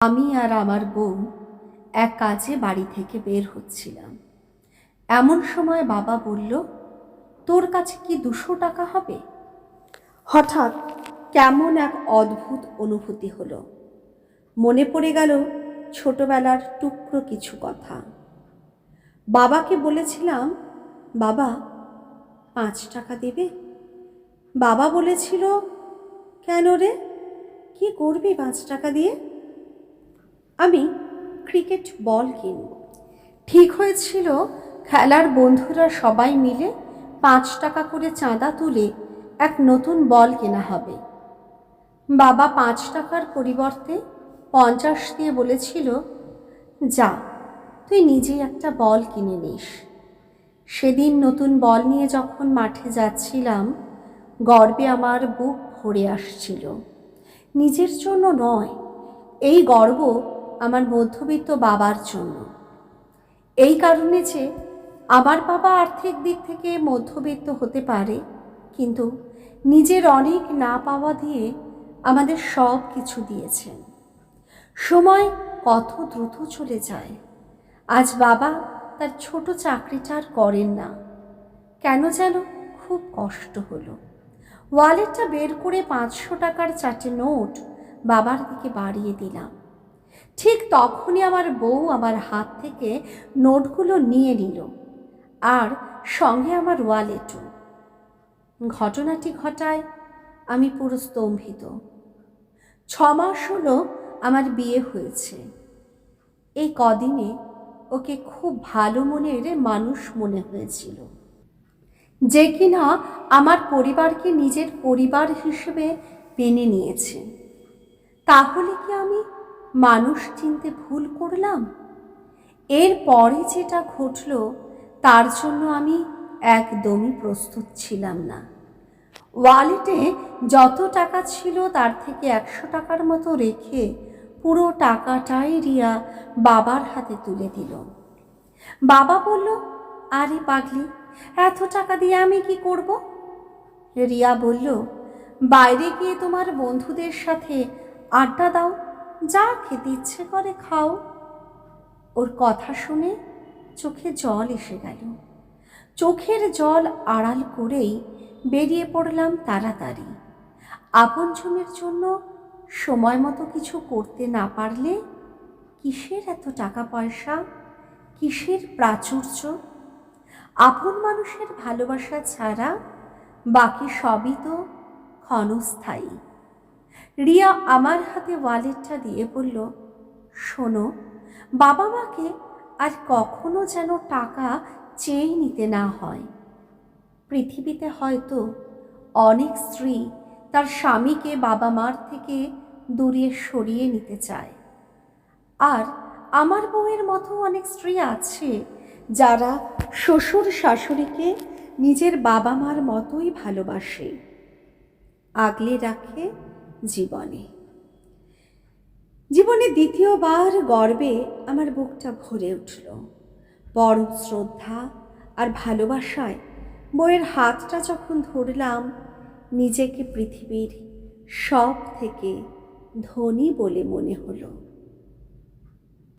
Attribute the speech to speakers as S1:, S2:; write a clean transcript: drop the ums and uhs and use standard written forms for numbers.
S1: আমি আর আমার বউ এক কাজে বাড়ি থেকে বের হচ্ছিলাম। এমন সময় বাবা বলল, তোর কাছে কি 200 টাকা হবে? হঠাৎ কেমন এক অদ্ভুত অনুভূতি হলো। মনে পড়ে গেল ছোটবেলার টুকরো কিছু কথা। বাবাকে বলেছিলাম, বাবা 5 টাকা দেবে? বাবা বলেছিল, কেন রে, কি করবি 5 টাকা দিয়ে? আমি ক্রিকেট বল কিনব। ঠিক হয়েছিল খেলার বন্ধুরা সবাই মিলে 5 টাকা করে চাঁদা তুলে এক নতুন বল কেনা হবে। বাবা 5 টাকার পরিবর্তে 50 দিয়ে বলেছিল, যা তুই নিজেই একটা বল কিনে নিস। সেদিন নতুন বল নিয়ে যখন মাঠে যাচ্ছিলাম, গর্বে আমার বুক ভরে আসছিল। নিজের জন্য নয়, এই গর্ব আমার মধ্যবিত্ত বাবার জন্য। এই কারণে যে আমার বাবা আর্থিক দিক থেকে মধ্যবিত্ত হতে পারে, কিন্তু নিজের অনেক না পাওয়া দিয়ে আমাদের সব কিছু দিয়েছেন। সময় কত দ্রুত চলে যায়। আজ বাবা তার ছোট চাকরিটার করেন না। কেন যেন খুব কষ্ট হলো। ওয়ালেটটা বের করে 500 টাকার 4টে নোট বাবার দিকে বাড়িয়ে দিলাম। ঠিক তখনই আমার বউ আমার হাত থেকে নোটগুলো নিয়ে নিল, আর সঙ্গে আমার ওয়ালেটও। ঘটনাটি ঘটায় আমি পুরো স্তম্ভিত। 6 মাস হলো আমার বিয়ে হয়েছে। এই কদিনে ওকে খুব ভালো মনের মানুষ মনে হয়েছিল, যে কিনা আমার পরিবারকে নিজের পরিবার হিসেবে মেনে নিয়েছে। তাহলে কি আমি মানুষ চিনতে ভুল করলাম? এর পরে যেটা ঘটল তার জন্য আমি একদমই প্রস্তুত ছিলাম না। ওয়ালেটে যত টাকা ছিল তার থেকে 100 টাকার মতো রেখে পুরো টাকাটাই রিয়া বাবার হাতে তুলে দিল। বাবা বলল, আরে পাগলি, এত টাকা দিয়ে আমি কি করব? রিয়া বলল, বাইরে গিয়ে তোমার বন্ধুদের সাথে আড্ডা দাও, যা খেতে ইচ্ছে করে খাও। ওর কথা শুনে চোখে জল এসে গেল। চোখের জল আড়াল করেই বেরিয়ে পড়লাম তাড়াতাড়ি। আপনজনের জন্য সময় মতো কিছু করতে না পারলে কিসের এত টাকা পয়সা, কিসের প্রাচুর্য? আপন মানুষের ভালোবাসা ছাড়া বাকি সবই তো ক্ষণস্থায়ী। রিয়া আমার হাতে ওয়ালেটটা দিয়ে বলল, শোনো, বাবা মাকে আর কখনো যেন টাকা চেয়ে নিতে না হয়। পৃথিবীতে হয়তো অনেক স্ত্রী তার স্বামীকে বাবা মার থেকে দূরে সরিয়ে নিতে চায়, আর আমার বউয়ের মতো অনেক স্ত্রী আছে যারা শ্বশুর শাশুড়িকে নিজের বাবা মার মতোই ভালোবাসে, আগলে রাখে জীবনে। জীবনে দ্বিতীয়বার গর্বে আমার বুকটা ভরে উঠল। পরম শ্রদ্ধা আর ভালোবাসায় বউয়ের হাতটা যখন ধরলাম, নিজেকে পৃথিবীর সব থেকে ধনী বলে মনে হলো।